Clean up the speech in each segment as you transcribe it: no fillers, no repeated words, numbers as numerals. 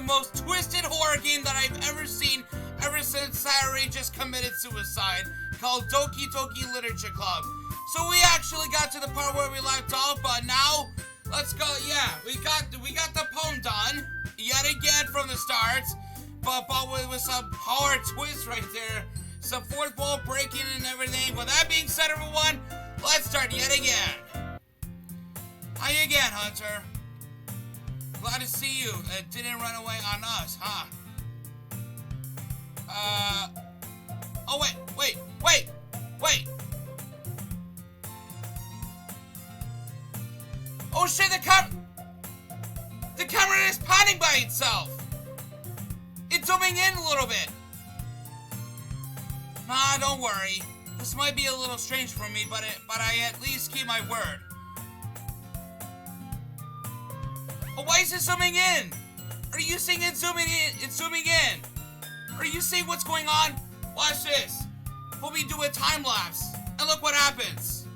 most twisted horror game that I've ever seen ever since Sayori just committed suicide, called Doki Doki Literature Club. So we actually got to the part where we left off, but now, let's go. Yeah, we got the poem done, yet again from the start, but with some horror twist right there, some fourth wall breaking and everything. With that being said, everyone, let's start yet again. Hi again, Hunter. Glad to see you. It didn't run away on us, huh? Oh, wait. Oh shit, the camera is panning by itself. It's zooming in a little bit. Nah, don't worry. This might be a little strange for me, but I at least keep my word. Oh, why is it zooming in? Are you seeing it zooming in? It's zooming in. Are you seeing what's going on? Watch this. We'll be doing a time lapse, and look what happens.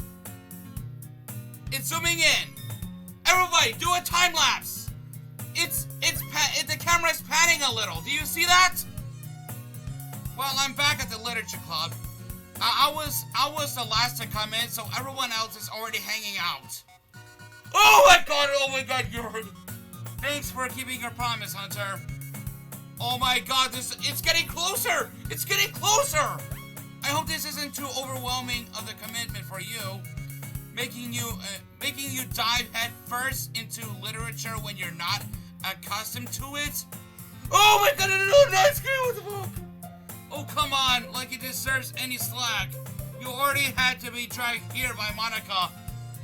It's zooming in. Everybody, do a time lapse. The camera's panning a little. Do you see that? Well, I'm back at the literature club. I was the last to come in, so everyone else is already hanging out. Oh my god, Yuri. Thanks for keeping your promise, Hunter. Oh my god, it's getting closer! It's getting closer! I hope this isn't too overwhelming of the commitment for you. Making you dive head first into literature when you're not accustomed to it. Oh my god, no, Natsuki with the book! Oh, come on, like it deserves any slack. You already had to be dragged here by Monica.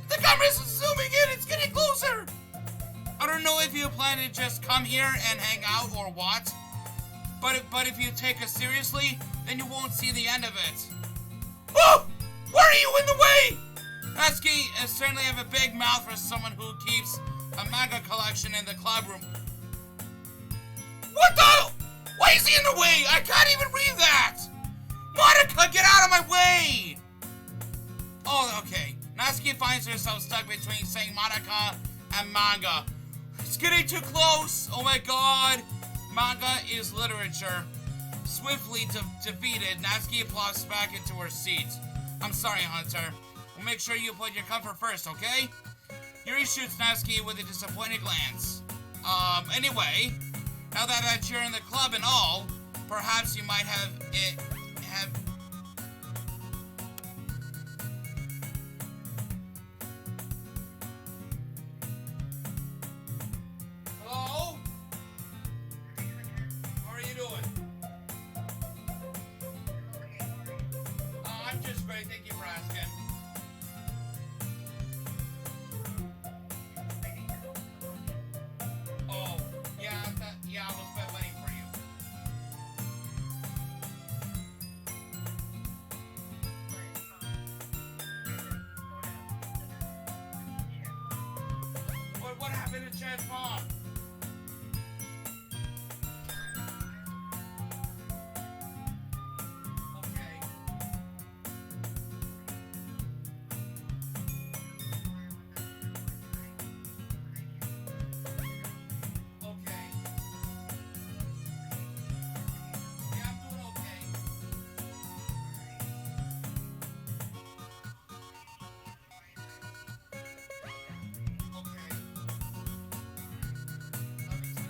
The camera's zooming in, it's getting closer! I don't know if you plan to just come here and hang out or what, but if you take us seriously, then you won't see the end of it. Oh! Why are you in the way? Natsuki certainly have a big mouth for someone who keeps a manga collection in the club room. What the? Why is he in the way? I can't even read that! Monica, get out of my way! Oh, okay. Natsuki finds herself stuck between saying Monica and manga. It's getting too close! Oh my god! Manga is literature. Swiftly defeated, Natsuki plops back into her seat. I'm sorry, Hunter. We'll make sure you put your comfort first, okay? Yuri shoots Natsuki with a disappointed glance. Anyway, now that you're in the club and all, perhaps you might have Hello? How are you doing? I'm just great, thank you for asking. Oh, yeah, I was waiting for you. What happened to Chad's mom? Okay. Okay. Yeah, I'm doing okay. Okay. Love you too.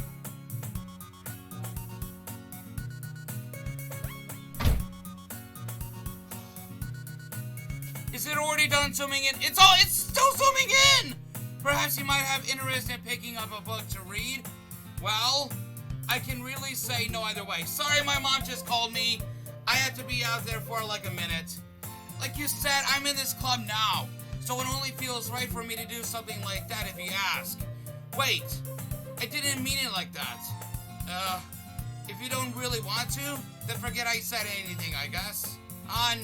Is it already done zooming in? It's still zooming in! Perhaps you might have interest in picking up a book to read? Well, I can really say no either way. Sorry, my mom just called me. I had to be out there for like a minute. Like you said, I'm in this club now, so it only feels right for me to do something like that if you ask. Wait, I didn't mean it like that. If you don't really want to, then forget I said anything, I guess.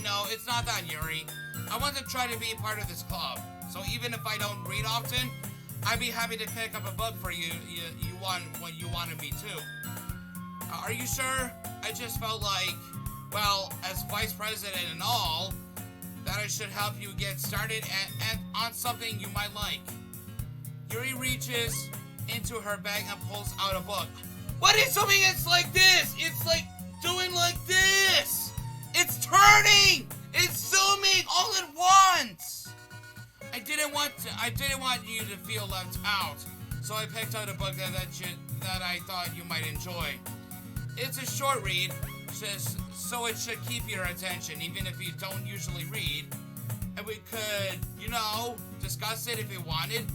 No, it's not that, Yuri. I want to try to be a part of this club, so even if I don't read often, I'd be happy to pick up a book for you. You want what you wanted me to. Are you sure? I just felt like, well, as vice president and all, that I should help you get started and on something you might like. Yuri reaches into her bag and pulls out a book. But it's zooming, it's like this. It's like doing like this. It's turning. It's zooming all at once. I didn't want you to feel left out, so I picked out a book that I thought you might enjoy. It's a short read, so it should keep your attention, even if you don't usually read. And we could, discuss it if you wanted.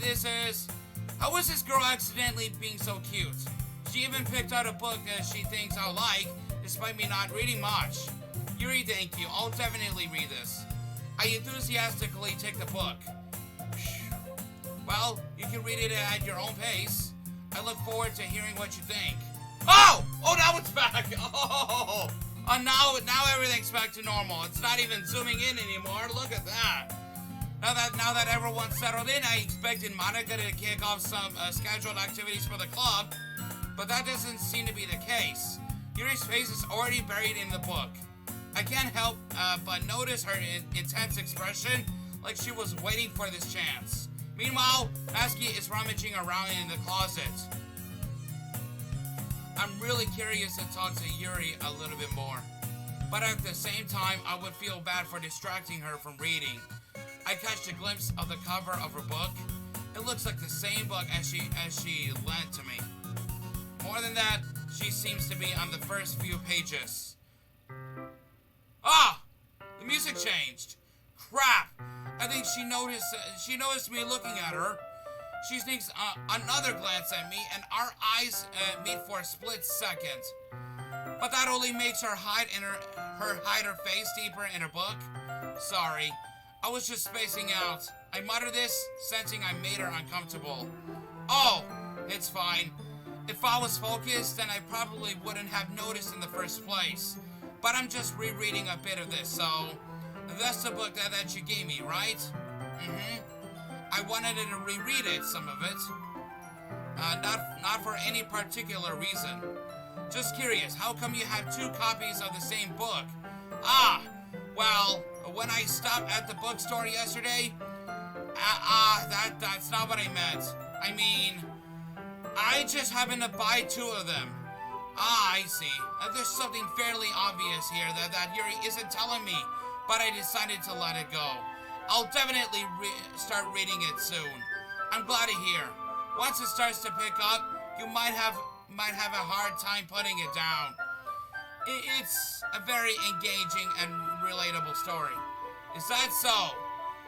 This is, how is this girl accidentally being so cute? She even picked out a book that she thinks I'll like, despite me not reading much. Yuri, thank you. I'll definitely read this. I enthusiastically take the book. Well, you can read it at your own pace. I look forward to hearing what you think. Oh, now it's back. Now everything's back to normal. It's not even zooming in anymore. Look at that. Now that everyone's settled in, I expected Monica to kick off some scheduled activities for the club, but that doesn't seem to be the case. Yuri's face is already buried in the book. I can't help but notice her intense expression, like she was waiting for this chance. Meanwhile, Natsuki is rummaging around in the closet. I'm really curious to talk to Yuri a little bit more, but at the same time, I would feel bad for distracting her from reading. I catch a glimpse of the cover of her book. It looks like the same book as she lent to me. More than that, she seems to be on the first few pages. Ah! The music changed. Crap! I think she noticed me looking at her. She sneaks another glance at me, and our eyes meet for a split second. But that only makes her hide her face deeper in her book. Sorry, I was just spacing out. I mutter this, sensing I made her uncomfortable. Oh, it's fine. If I was focused, then I probably wouldn't have noticed in the first place. But I'm just rereading a bit of this, so that's the book that you gave me, right? Mm-hmm. I wanted to reread it, some of it. Not for any particular reason. Just curious, how come you have 2 copies of the same book? Ah, well, when I stopped at the bookstore yesterday, that's not what I meant. I mean, I just happened to buy 2 of them. Ah, I see. There's something fairly obvious here that Yuri isn't telling me, but I decided to let it go. I'll definitely start reading it soon. I'm glad to hear. Once it starts to pick up, you might have a hard time putting it down. It's a very engaging and relatable story. Is that so?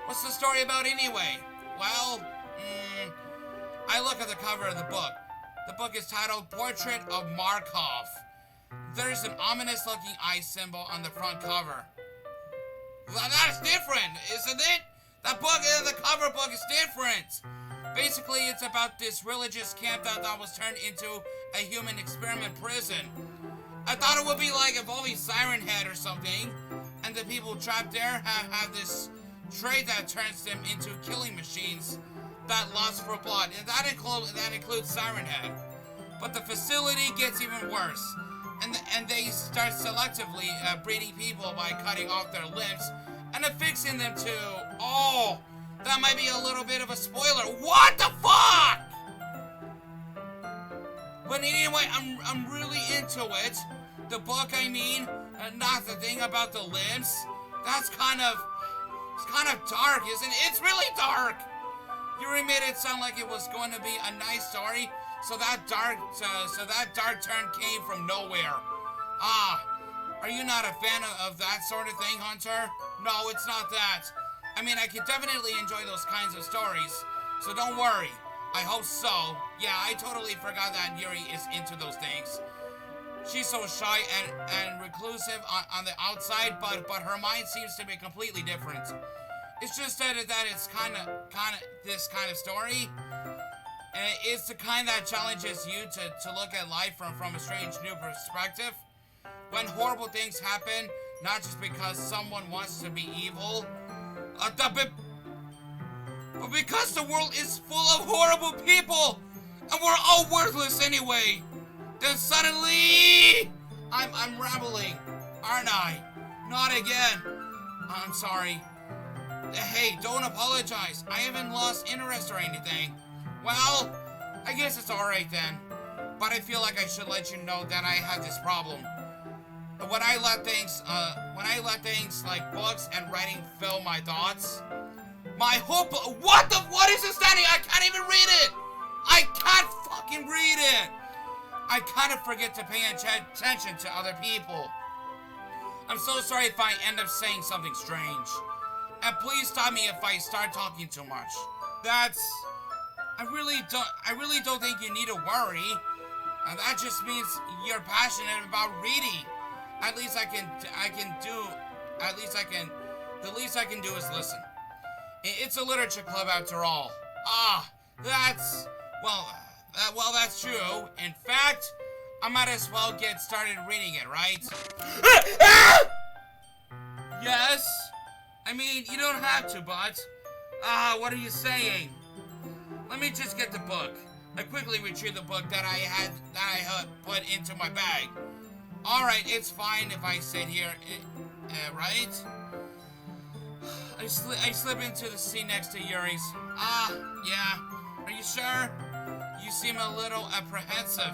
What's the story about anyway? Well, I look at the cover of the book. The book is titled Portrait of Markov. There's an ominous-looking eye symbol on the front cover. That's different, isn't it? That book, the cover book is different. Basically, it's about this religious camp that was turned into a human experiment prison. I thought it would be like involving Siren Head or something, and the people trapped there have this trait that turns them into killing machines that lust for blood, and that includes Siren Head. But the facility gets even worse, and they start selectively breeding people by cutting off their limbs and affixing them to. Oh, that might be a little bit of a spoiler. What the fuck? But anyway, I'm really into it. The book, I mean, not the thing about the limbs. It's kind of dark, isn't it? It's really dark. Yuri made it sound like it was going to be a nice story, so that dark turn came from nowhere. Ah, are you not a fan of that sort of thing, Hunter? No, it's not that. I mean, I could definitely enjoy those kinds of stories, so don't worry. I hope so. Yeah, I totally forgot that Yuri is into those things. She's so shy and reclusive on the outside, but her mind seems to be completely different. It's just that it's kind of this kind of story. And it's the kind that challenges you to look at life from a strange new perspective. When horrible things happen, not just because someone wants to be evil, but because the world is full of horrible people, and we're all worthless anyway. Then suddenly, I'm rambling, aren't I? Not again. I'm sorry. Hey, don't apologize. I haven't lost interest or anything. Well, I guess it's alright then. but I feel like I should let you know that I have this problem. When I let things like books and writing fill my thoughts, what is this standing? I can't even read it! I can't fucking read it! I kind of forget to pay attention to other people. I'm so sorry if I end up saying something strange. And please stop me if I start talking too much. I really don't think you need to worry. That just means you're passionate about reading. The least I can do is listen. It's a literature club after all. That's true. In fact, I might as well get started reading it, right? Yes? I mean, you don't have to, but... what are you saying? Let me just get the book. I quickly retrieved the book that I had put into my bag. Alright, it's fine if I sit here, right? I slip into the seat next to Yuri's. Yeah. Are you sure? You seem a little apprehensive.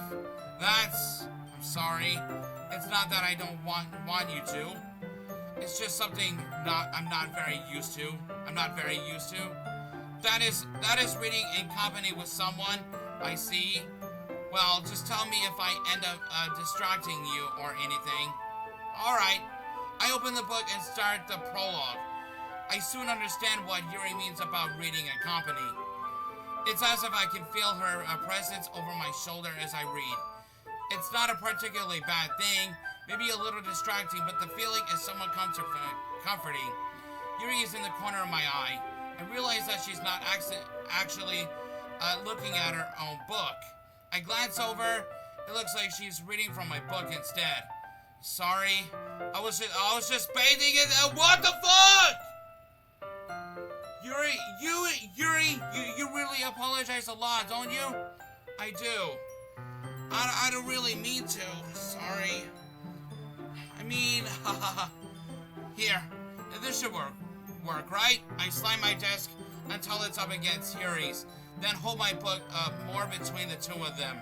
I'm sorry. It's not that I don't want you to. It's just something I'm not very used to. That is reading in company with someone, I see. Well, just tell me if I end up distracting you or anything. Alright. I open the book and start the prologue. I soon understand what Yuri means about reading in company. It's as if I can feel her presence over my shoulder as I read. It's not a particularly bad thing, maybe a little distracting, but the feeling is somewhat comforting. Yuri is in the corner of my eye. I realize that she's not actually looking at her own book. I glance over. It looks like she's reading from my book instead. Sorry, I was just bathing in. What the fuck? Yuri, you really apologize a lot, don't you? I do. I don't really mean to. Sorry. I mean, here. This should work, right? I slide my desk until it's up against Yuri's, then hold my book more between the two of them.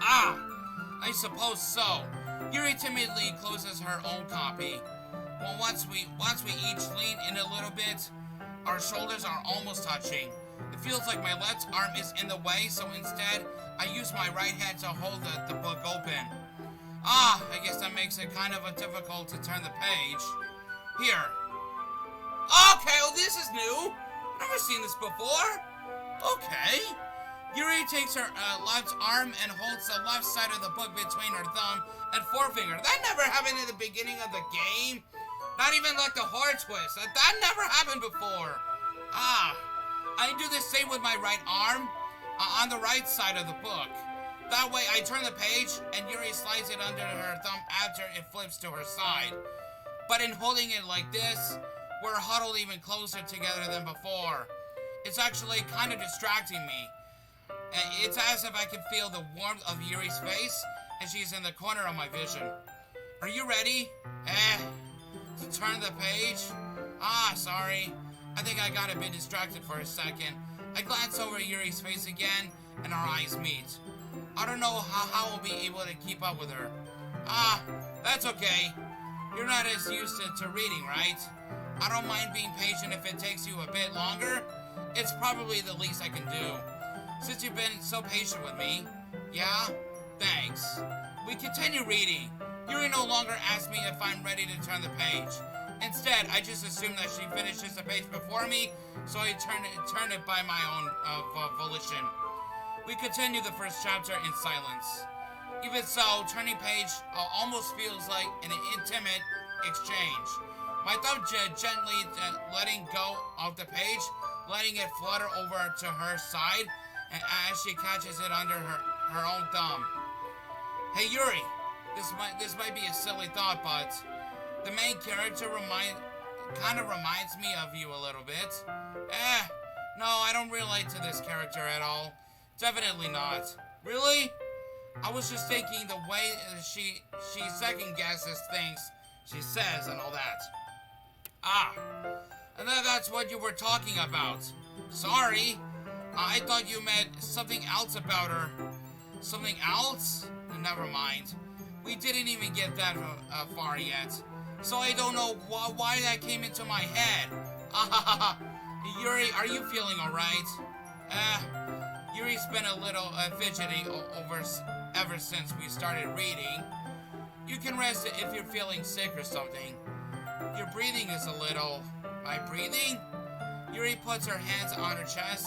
I suppose so. Yuri timidly closes her own copy. Well, once we each lean in a little bit, our shoulders are almost touching. It feels like my left arm is in the way, so instead, I use my right hand to hold the book open. I guess that makes it kind of difficult to turn the page. Here. Okay, well, this is new. Never seen this before. Okay. Yuri takes her left arm and holds the left side of the book between her thumb and forefinger. That never happened in the beginning of the game. Not even like the heart twist. That never happened before. I do the same with my right arm on the right side of the book. That way I turn the page and Yuri slides it under her thumb after it flips to her side. But in holding it like this, we're huddled even closer together than before. It's actually kind of distracting me. It's as if I can feel the warmth of Yuri's face and she's in the corner of my vision. Are you ready? To turn the page? Sorry. I think I got a bit distracted for a second. I glance over Yuri's face again and our eyes meet. I don't know how I'll be able to keep up with her. That's okay. You're not as used to reading, right? I don't mind being patient if it takes you a bit longer. It's probably the least I can do. Since you've been so patient with me. Yeah? Thanks. We continue reading. Yuri no longer asks me if I'm ready to turn the page. Instead, I just assume that she finishes the page before me, so I turn it by my own volition. We continue the first chapter in silence. Even so, turning page almost feels like an intimate exchange. My thumb gently letting go of the page, letting it flutter over to her side, and as she catches it under her own thumb. Hey Yuri, this might be a silly thought, but the main character kind of reminds me of you a little bit. No, I don't relate to this character at all. Definitely not. Really? I was just thinking the way she second guesses things she says and all that. And that's what you were talking about. Sorry. I thought you meant something else about her. Something else? Never mind. We didn't even get that far yet. So I don't know why that came into my head. Yuri, are you feeling alright? Yuri's been a little fidgety ever since we started reading. You can rest if you're feeling sick or something. Your breathing is a little... My breathing? Yuri puts her hands on her chest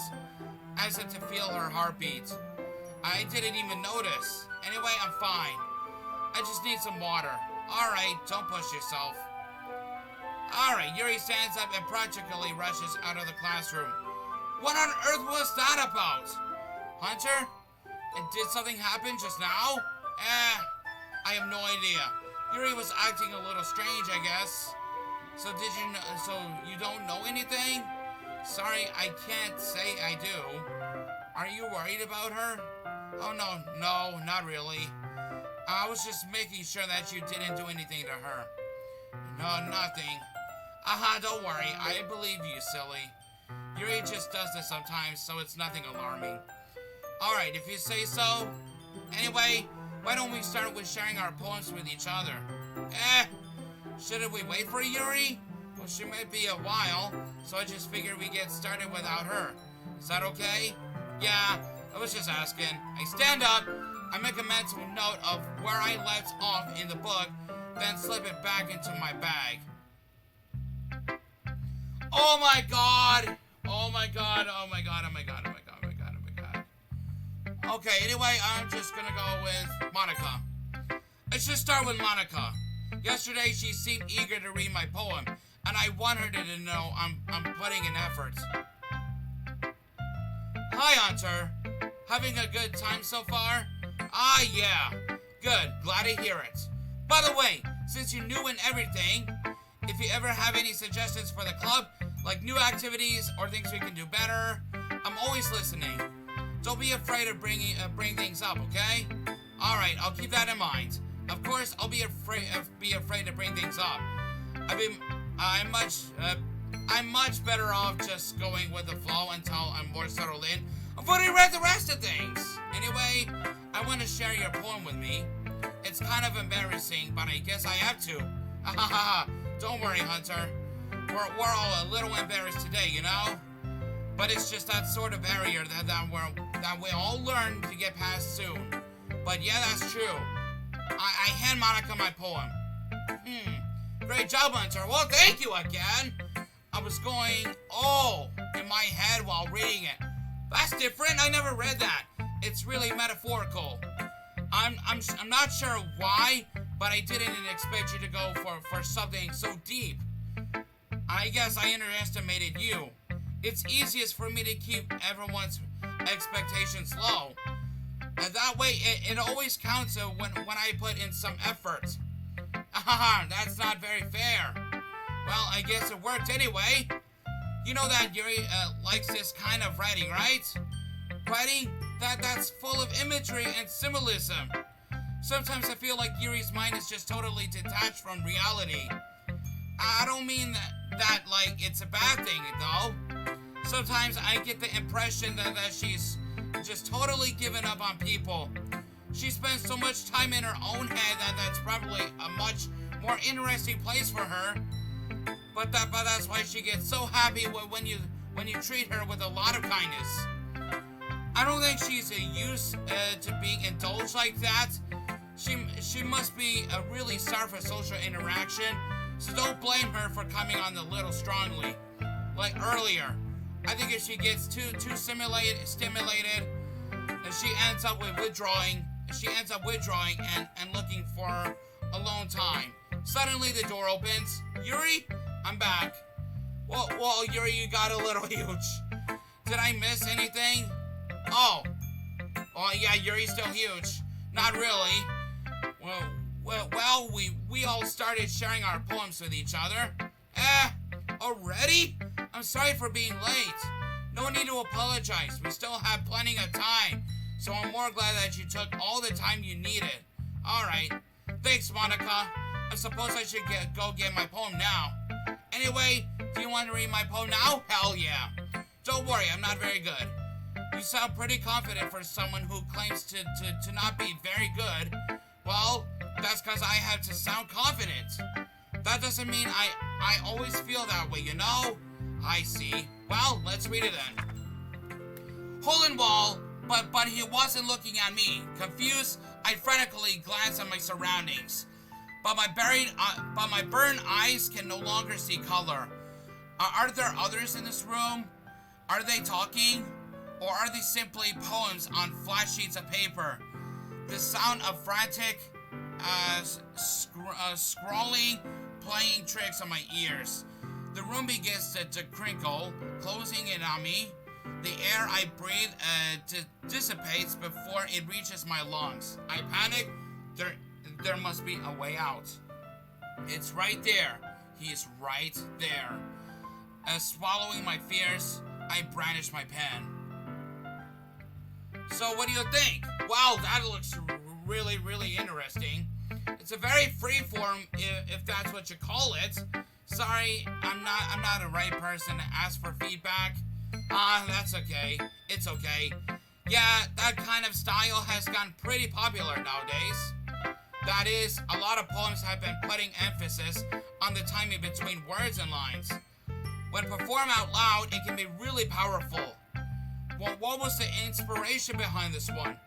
as if to feel her heartbeat. I didn't even notice. Anyway, I'm fine. I just need some water. Alright, don't push yourself. Alright, Yuri stands up and practically rushes out of the classroom. What on earth was that about? Hunter? Did something happen just now? I have no idea. Yuri was acting a little strange, I guess. So you don't know anything? Sorry, I can't say I do. Are you worried about her? Oh, no, not really. I was just making sure that you didn't do anything to her. No, nothing. Don't worry. I believe you, silly. Yuri just does this sometimes, so it's nothing alarming. Alright, if you say so. Anyway, why don't we start with sharing our poems with each other? Shouldn't we wait for Yuri? Well, she might be a while, so I just figured we get started without her. Is that okay? Yeah, I was just asking. I stand up, I make a mental note of where I left off in the book, then slip it back into my bag. Oh my god! Oh my god, oh my god, oh my god, oh my god, oh my god, oh my god. Okay, anyway, I'm just gonna go with Monica. Let's just start with Monica. Yesterday, she seemed eager to read my poem, and I want her to know I'm putting in effort. Hi, Hunter. Having a good time so far? Yeah. Good. Glad to hear it. By the way, since you're new and everything, if you ever have any suggestions for the club, like new activities or things we can do better, I'm always listening. Don't be afraid to bring things up, okay? Alright, I'll keep that in mind. Of course, I'll be afraid to bring things up. I'm much better off just going with the flow until I'm more settled in. I've already read the rest of things. Anyway, I want to share your poem with me. It's kind of embarrassing, but I guess I have to. Don't worry, Hunter. We're all a little embarrassed today, you know? But it's just that sort of barrier that we all learn to get past soon. But yeah, that's true. I hand Monica my poem. Great job, Hunter. Well, thank you again. I was going, in my head while reading it. That's different. I never read that. It's really metaphorical. I'm not sure why, but I didn't expect you to go for something so deep. I guess I underestimated you. It's easiest for me to keep everyone's expectations low. And that way, it always counts when I put in some effort. That's not very fair. Well, I guess it worked anyway. You know that Yuri likes this kind of writing, right? Writing that's full of imagery and symbolism. Sometimes I feel like Yuri's mind is just totally detached from reality. I don't mean that like it's a bad thing, though. Sometimes I get the impression that she's just totally given up on people. She spends so much time in her own head that's probably a much more interesting place for her. But that's why she gets so happy when you treat her with a lot of kindness. I don't think she's used to being indulged like that. She must be really starved for social interaction. So don't blame her for coming on a little strongly, like earlier. I think if she gets too stimulated, she ends up withdrawing. She ends up withdrawing and looking for alone time. Suddenly the door opens. Yuri, I'm back. Well, Yuri, you got a little huge. Did I miss anything? Oh, yeah, Yuri's still huge. Not really. Well, we all started sharing our poems with each other. Already? I'm sorry for being late. No need to apologize. We still have plenty of time. So I'm more glad that you took all the time you needed. Alright. Thanks, Monica. I suppose I should go get my poem now. Anyway, do you want to read my poem now? Hell yeah. Don't worry, I'm not very good. You sound pretty confident for someone who claims to not be very good. Well, that's because I have to sound confident. That doesn't mean I always feel that way, you know? I see. Well, let's read it then. Hole in wall, but he wasn't looking at me. Confused, I frantically glanced at my surroundings. But my burned eyes can no longer see color. Are there others in this room? Are they talking? Or are they simply poems on flat sheets of paper? The sound of frantic scrawling playing tricks on my ears. The room begins to crinkle, closing in on me. The air I breathe dissipates before it reaches my lungs. I panic. There must be a way out. It's right there. He is right there. Swallowing my fears, I brandish my pen. So what do you think? Wow, that looks really, really interesting. It's a very free form, if that's what you call it. Sorry, I'm not a right person to ask for feedback. That's okay. It's okay. Yeah, that kind of style has gotten pretty popular nowadays. That is, a lot of poems have been putting emphasis on the timing between words and lines. When performed out loud, it can be really powerful. Well, what was the inspiration behind this one?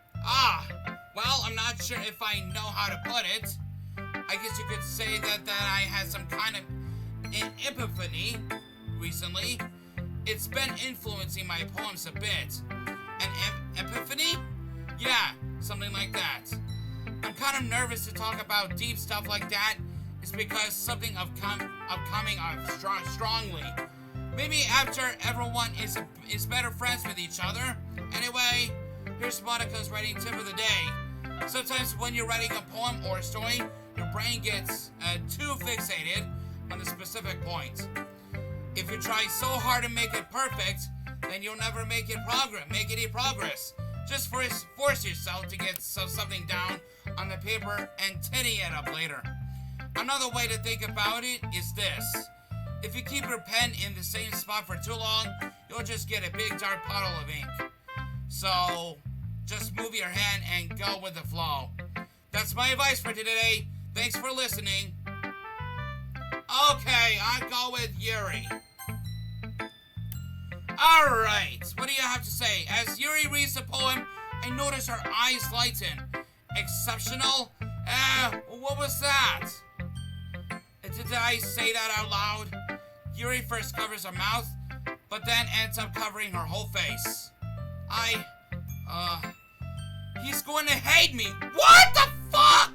Well, I'm not sure if I know how to put it. I guess you could say that I had some kind of epiphany recently. It's been influencing my poems a bit. An epiphany? Yeah, something like that. I'm kind of nervous to talk about deep stuff like that. It's because something of coming strongly. Maybe after everyone is better friends with each other. Anyway, here's Monica's writing tip of the day. Sometimes when you're writing a poem or a story, your brain gets too fixated on the specific point. If you try so hard to make it perfect, then you'll never make any progress. Just force yourself to get something down on the paper and tinny it up later. Another way to think about it is this. If you keep your pen in the same spot for too long, you'll just get a big dark puddle of ink. So, just move your hand and go with the flow. That's my advice for today. Thanks for listening. Okay, I'll go with Yuri. Alright, what do you have to say? As Yuri reads the poem, I notice her eyes lighten. Exceptional? What was that? Did I say that out loud? Yuri first covers her mouth, but then ends up covering her whole face. He's going to hate me. What the fuck?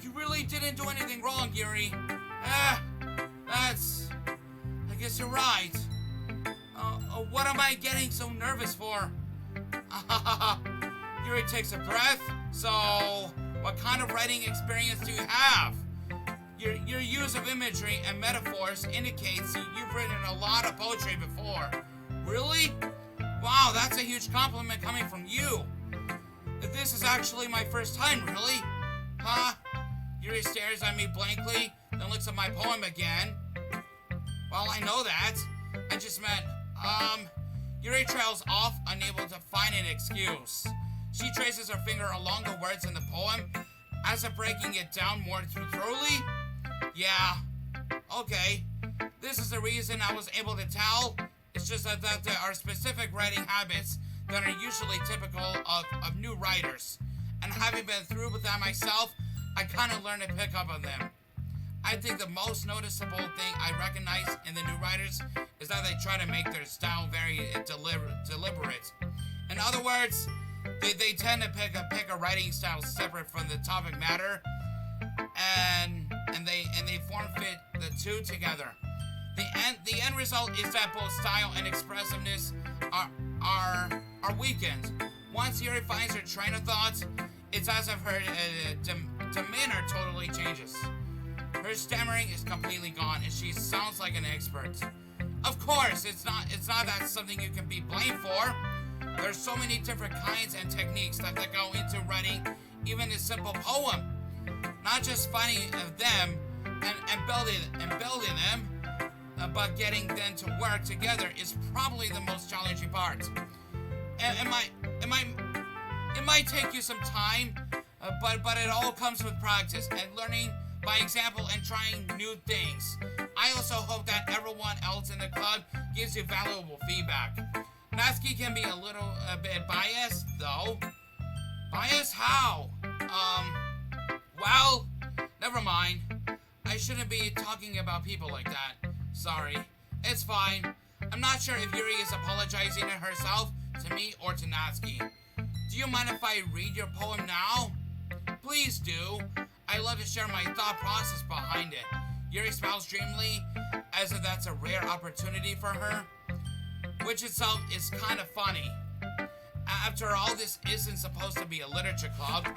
You really didn't do anything wrong, Yuri. I guess you're right. What am I getting so nervous for? Yuri takes a breath. So, what kind of writing experience do you have? Your use of imagery and metaphors indicates you've written a lot of poetry before. Really? Wow, that's a huge compliment coming from you. This is actually my first time, really? Huh? Yuri stares at me blankly, then looks at my poem again. Well, I know that. I just meant, Yuri trails off, unable to find an excuse. She traces her finger along the words in the poem, as if breaking it down more thoroughly. Yeah, okay. This is the reason I was able to tell. It's just that there are specific writing habits that are usually typical of new writers. And having been through with that myself, I kind of learned to pick up on them. I think the most noticeable thing I recognize in the new writers is that they try to make their style very deliberate. In other words, they tend to pick a writing style separate from the topic matter, and they form fit the two together. The end result is that both style and expressiveness are weakened. Once Yuri finds her train of thought, it's as if her demeanor totally changes. Her stammering is completely gone, and she sounds like an expert. Of course, it's not that something you can be blamed for. There's so many different kinds and techniques that go into writing even a simple poem. Not just finding them and building them. but getting them to work together is probably the most challenging part. It might take you some time, but it all comes with practice and learning by example and trying new things. I also hope that everyone else in the club gives you valuable feedback. Natsuki can be a bit biased, though. Biased how? Well, never mind. I shouldn't be talking about people like that. Sorry. It's fine. I'm not sure if Yuri is apologizing to herself, to me, or to Natsuki. Do you mind if I read your poem now? Please do. I love to share my thought process behind it. Yuri smiles dreamily, as if that's a rare opportunity for her, which itself is kind of funny. After all, this isn't supposed to be a literature club.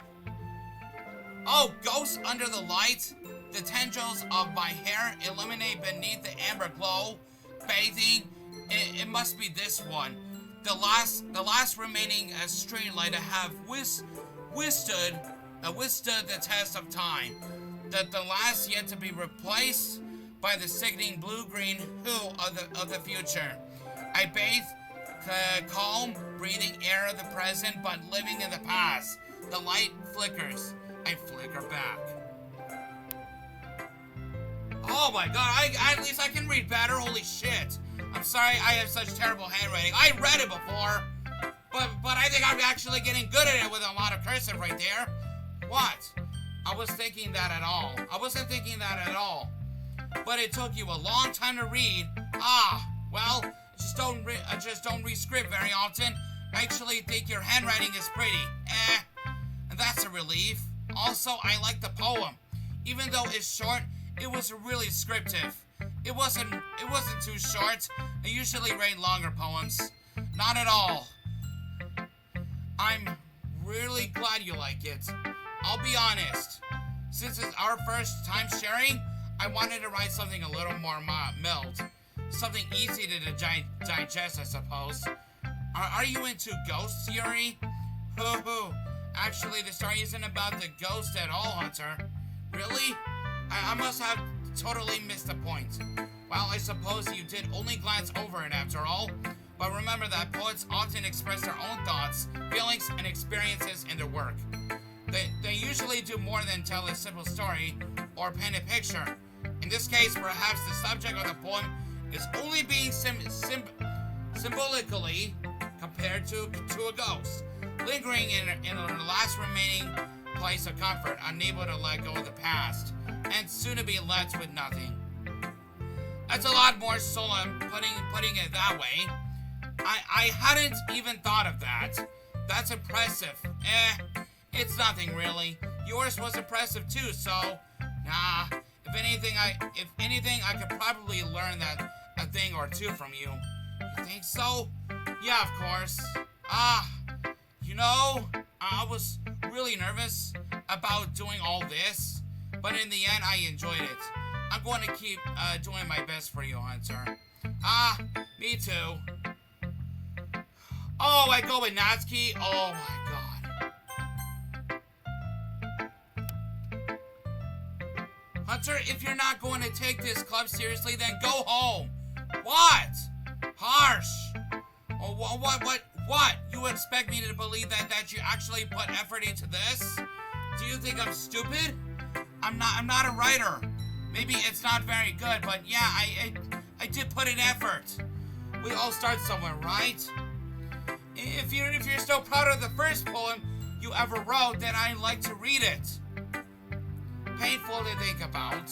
Oh, ghosts under the light. The tendrils of my hair illuminate beneath the amber glow. Bathing. It must be this one. The last remaining street light to have withstood the test of time. The last yet to be replaced by the sickening blue-green hue of the future. I bathe calm, breathing air of the present, but living in the past. The light flickers. I flicker back. Oh my god, at least I can read better. Holy shit. I'm sorry I have such terrible handwriting. I read it before, but I think I'm actually getting good at it with a lot of cursive right there. What? I wasn't thinking that at all. But it took you a long time to read. Well, just don't read script very often. I actually think your handwriting is pretty. And that's a relief. Also, I like the poem. Even though it's short, it was really descriptive. It wasn't too short. I usually write longer poems. Not at all. I'm really glad you like it. I'll be honest. Since it's our first time sharing, I wanted to write something a little more mild. Something easy to digest, I suppose. Are you into ghosts, Yuri? Hoo. Actually, the story isn't about the ghost at all, Hunter. Really? I must have totally missed the point. Well, I suppose you did only glance over it after all. But remember that poets often express their own thoughts, feelings, and experiences in their work. They usually do more than tell a simple story or paint a picture. In this case, perhaps the subject of the poem is only being symbolically compared to a ghost, lingering in the last remaining place of comfort, unable to let go of the past, and soon to be left with nothing. That's a lot more solemn, putting it that way. I hadn't even thought of that. That's impressive. It's nothing really. Yours was impressive too, so nah. If anything, I could probably learn a thing or two from you. You think so? Yeah, of course. I was really nervous about doing all this, but in the end, I enjoyed it. I'm going to keep doing my best for you, Hunter. Me too. Oh, I go with Natsuki? Oh my god. Hunter, if you're not going to take this club seriously, then go home. What? Harsh. Oh, what? You expect me to believe that you actually put effort into this? Do you think I'm stupid? I'm not a writer. Maybe it's not very good, but yeah, I did put in effort. We all start somewhere, right? If you're still proud of the first poem you ever wrote, then I'd like to read it. Painful to think about.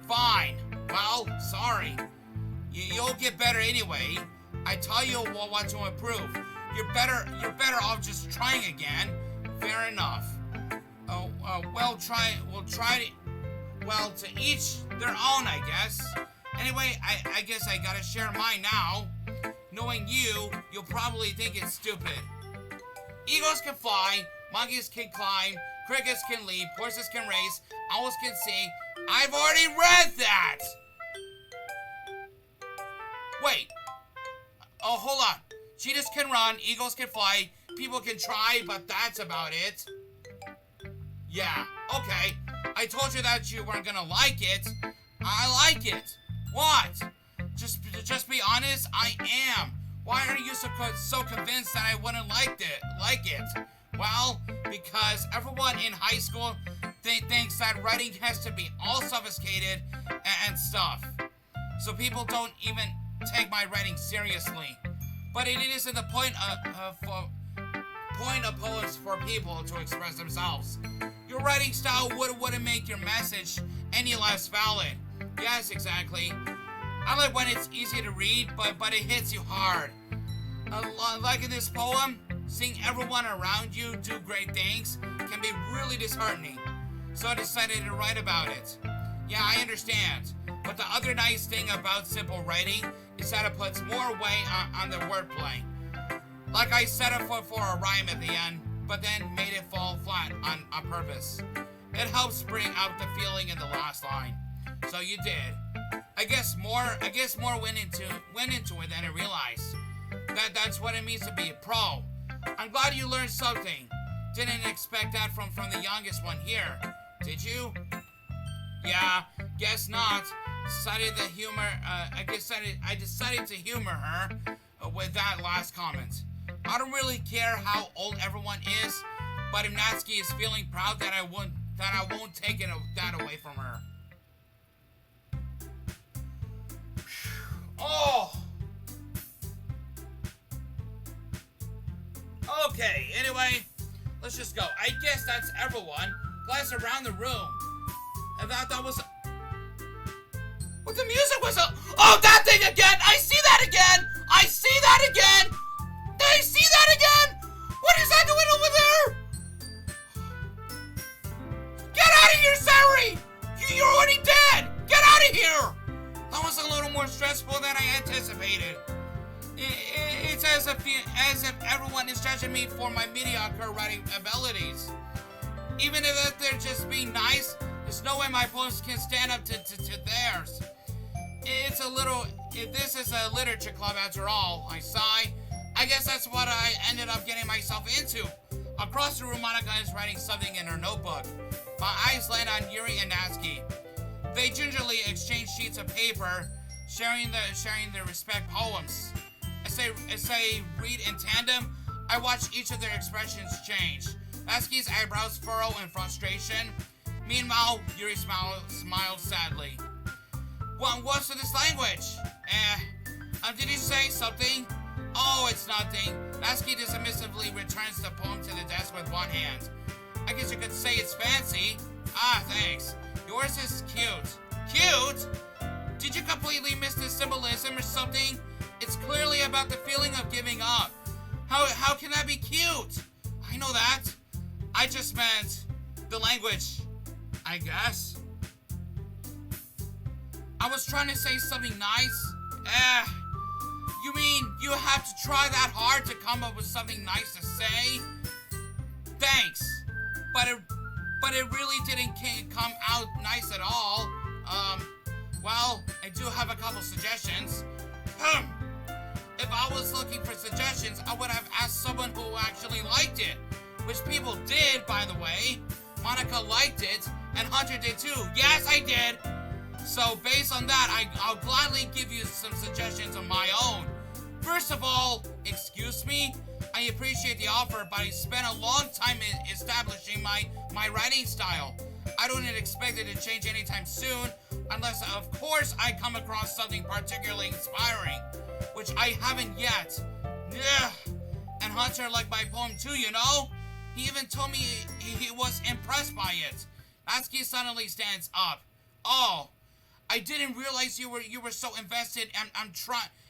Fine. Well, sorry. You'll get better anyway. I tell you what to improve. You're better off just trying again. Fair enough. We'll try to each their own, I guess. Anyway, I guess I gotta share mine now. Knowing you'll probably think it's stupid. Eagles can fly, monkeys can climb, crickets can leap, horses can race, owls can sing. I've already read that! Wait. Oh, hold on. Cheetahs can run, eagles can fly, people can try, but that's about it. Yeah, okay. I told you that you weren't gonna like it. I like it. What? Just be honest. I am. Why are you so convinced that I wouldn't like it? Well, because everyone in high school thinks that writing has to be all sophisticated and stuff. So people don't even take my writing seriously. But it isn't the point of poems for people to express themselves. Your writing style wouldn't make your message any less valid. Yes, exactly. I like when it's easy to read, but it hits you hard. Like in this poem, seeing everyone around you do great things can be really disheartening. So I decided to write about it. Yeah, I understand. But the other nice thing about simple writing is that it puts more weight on the wordplay. Like I set it for a rhyme at the end, but then made it fall flat on purpose. It helps bring out the feeling in the last line. So you did. I guess more went into it than I realized. That's what it means to be a pro. I'm glad you learned something. Didn't expect that from the youngest one here. Did you? Yeah, guess not. I decided to humor her with that last comment. I don't really care how old everyone is, but if Natsuki is feeling proud that I won't take that away from her. Oh. Okay, anyway, let's just go. I guess that's everyone. Glass around the room. And that was... What the music was... Oh, that thing again! I see that again! I see that again! I see that again! What is that doing over there? Get out of here, Sari! You're already dead! Get out of here! That was a little more stressful than I anticipated. It's as if everyone is judging me for my mediocre writing abilities. Even if they're just being nice, there's no way my poems can stand up to theirs. This is a literature club after all, I sigh. I guess that's what I ended up getting myself into. Across the room, Monica is writing something in her notebook. My eyes land on Yuri and Natsuki. They gingerly exchange sheets of paper, sharing their respect poems. As they read in tandem, I watch each of their expressions change. Natsuki's eyebrows furrow in frustration. Meanwhile, Yuri smiles sadly. What's with this language? Did you say something? Oh, it's nothing. Natsuki dismissively returns the poem to the desk with one hand. I guess you could say it's fancy. Ah, thanks. Yours is cute. Cute? Did you completely miss the symbolism or something? It's clearly about the feeling of giving up. How can that be cute? I know that. I just meant the language, I guess. I was trying to say something nice. You mean you have to try that hard to come up with something nice to say? Thanks. But it really didn't come out nice at all. Well, I do have a couple suggestions. If I was looking for suggestions, I would have asked someone who actually liked it. Which people did, by the way. Monica liked it, and Hunter did too. Yes, I did. So based on that, I'll gladly give you some suggestions of my own. First of all, excuse me, I appreciate the offer, but I spent a long time establishing my writing style. I don't expect it to change anytime soon, unless of course I come across something particularly inspiring, which I haven't yet. Ugh. And Hunter liked my poem too, you know? He even told me he was impressed by it. Natsuki suddenly stands up. Oh, I didn't realize you were so invested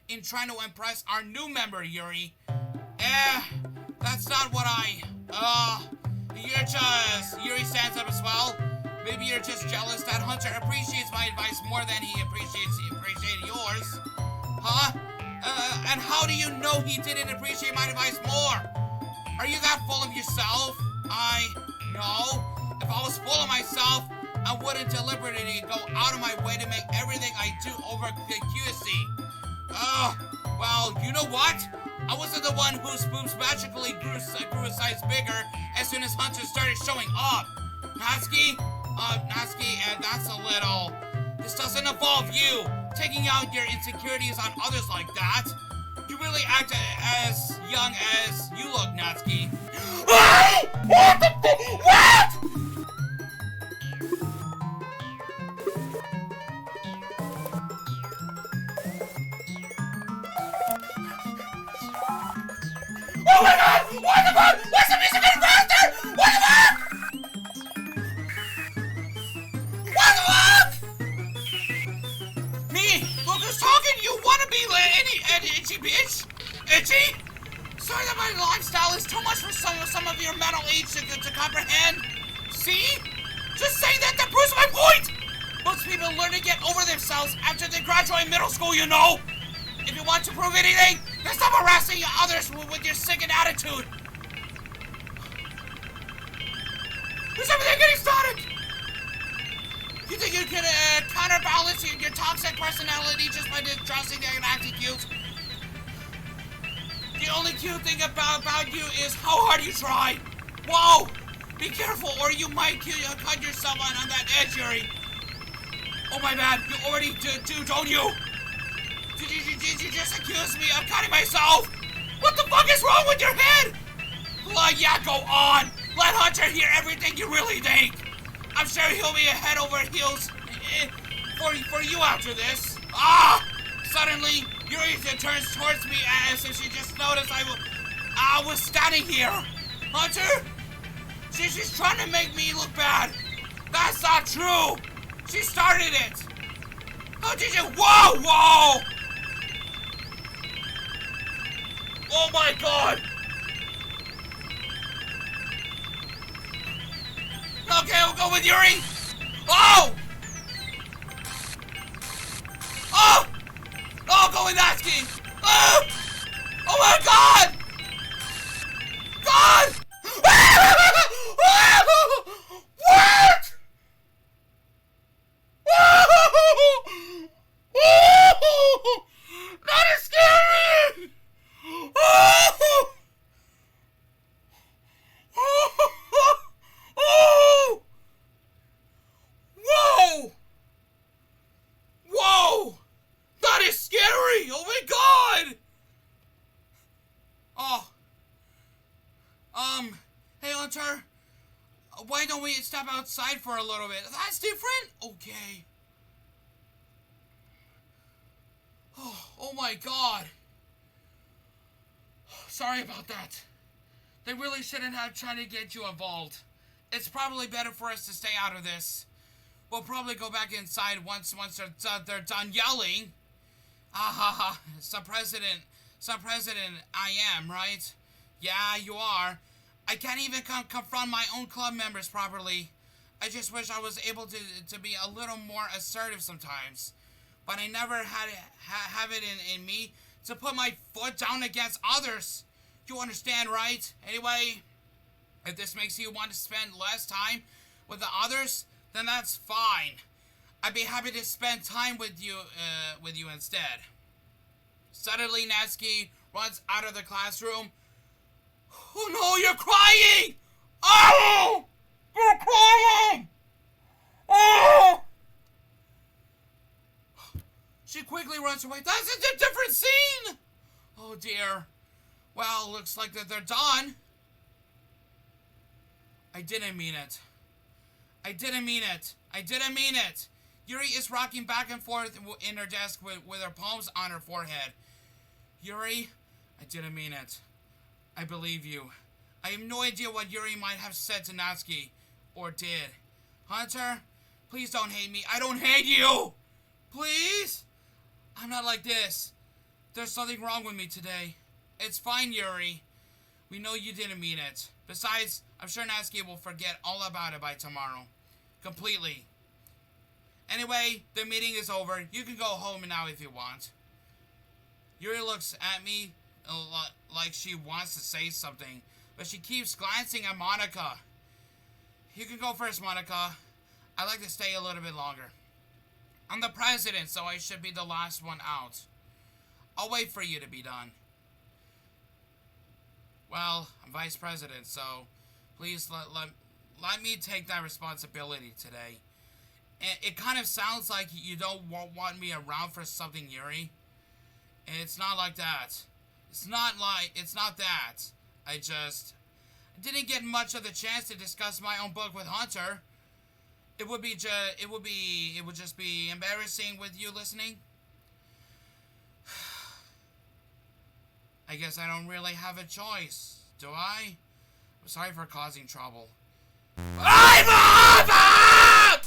in trying to impress our new member, Yuri. That's not what Yuri stands up as well. Maybe you're just jealous that Hunter appreciates my advice more than he appreciated yours. Huh? And how do you know he didn't appreciate my advice more? Are you that full of yourself? No. If I was full of myself, I wouldn't deliberately go out of my way to make everything I do over accuracy. Well, you know what? I wasn't the one whose boobs magically grew a size bigger as soon as Hunter started showing up. Natsuki, that's a little... This doesn't involve you. taking out your insecurities on others like that. You really act as young as you look, Natsuki. What the what? Oh my god! What the fuck? What's the music getting faster? What the fuck? What the fuck? Me? Look who's talking? You wanna be any itchy bitch? Itchy? Sorry that my lifestyle is too much for some of your mental age to comprehend. See? Just saying that proves my point! Most people learn to get over themselves after they graduate middle school, you know? If you want to prove anything, then stop harassing others with your sickened attitude. Is everything getting started? You think you can counterbalance your toxic personality just by dressing and acting cute? The only cute thing about you is how hard you try. Whoa! Be careful or you might cut yourself on that edge, Yuri. Oh my bad, you already do, don't you? Did you just accuse me of cutting myself? What the fuck is wrong with your head? Yeah, go on. Let Hunter hear everything you really think. I'm sure he'll be head over heels for you after this. Suddenly, Yuri turns towards me as if she just noticed I was standing here. Hunter? She's trying to make me look bad. That's not true. She started it. How did you? Whoa! Oh my god! Okay, we'll go with Yuri. Oh! I'll go with Natsuki. Oh my god! God! What? That is scary! Whoa! That is scary! Oh my god! Hey Hunter, why don't we step outside for a little bit? That's different? Okay. Oh my god. Sorry about that. They really shouldn't have tried to get you involved. It's probably better for us to stay out of this. We'll probably go back inside once they're done yelling. Some president I am, right? Yeah, you are. I can't even confront my own club members properly. I just wish I was able to be a little more assertive sometimes. But I never have it in me to put my foot down against others. You understand, right? Anyway, if this makes you want to spend less time with the others, then that's fine. I'd be happy to spend time with you instead. Suddenly, Natsuki runs out of the classroom. Oh no, you're crying! Oh! You're crying! Oh! She quickly runs away. That's a different scene! Oh dear. Well, looks like that they're done. I didn't mean it. I didn't mean it. I didn't mean it. Yuri is rocking back and forth in her desk with her palms on her forehead. Yuri, I didn't mean it. I believe you. I have no idea what Yuri might have said to Natsuki. Or did. Hunter, please don't hate me. I don't hate you! Please? I'm not like this. There's something wrong with me today. It's fine, Yuri. We know you didn't mean it. Besides, I'm sure Natsuki will forget all about it by tomorrow. Completely. Anyway, the meeting is over. You can go home now if you want. Yuri looks at me like she wants to say something, but she keeps glancing at Monica. You can go first, Monica. I'd like to stay a little bit longer. I'm the president, so I should be the last one out. I'll wait for you to be done. Well, I'm vice president, so please let me take that responsibility today. it kind of sounds like you don't want me around for something, Yuri. And it's not like that. It's not that. I just didn't get much of the chance to discuss my own book with Hunter. It would just be embarrassing with you listening. I guess I don't really have a choice, do I? I'm sorry for causing trouble. I'm up!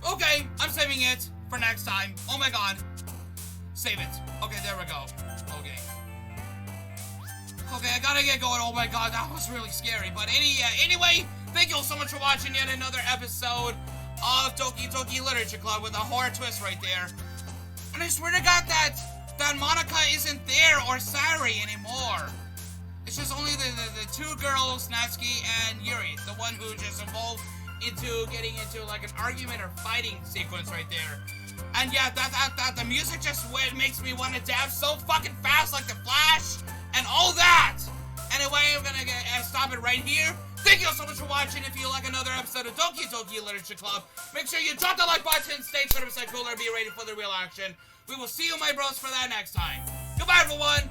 Okay, I'm saving it for next time. Oh my god. Save it. Okay, there we go. Okay. Okay, I gotta get going. Oh my god, that was really scary. But anyway, thank you all so much for watching yet another episode of Doki Doki Literature Club with a horror twist right there. And I swear to god that Monica isn't there or Sari anymore. It's just only the two girls, Natsuki and Yuri. The one who just evolved into getting into like an argument or fighting sequence right there. And yeah, the music just makes me want to dance so fucking fast like the Flash and all that. Anyway, I'm gonna stop it right here. Thank you all so much for watching. If you like another episode of Doki Doki Literature Club, make sure you drop the like button, stay 20% cooler, be ready for the real action. We will see you, my bros, for that next time. Goodbye, everyone.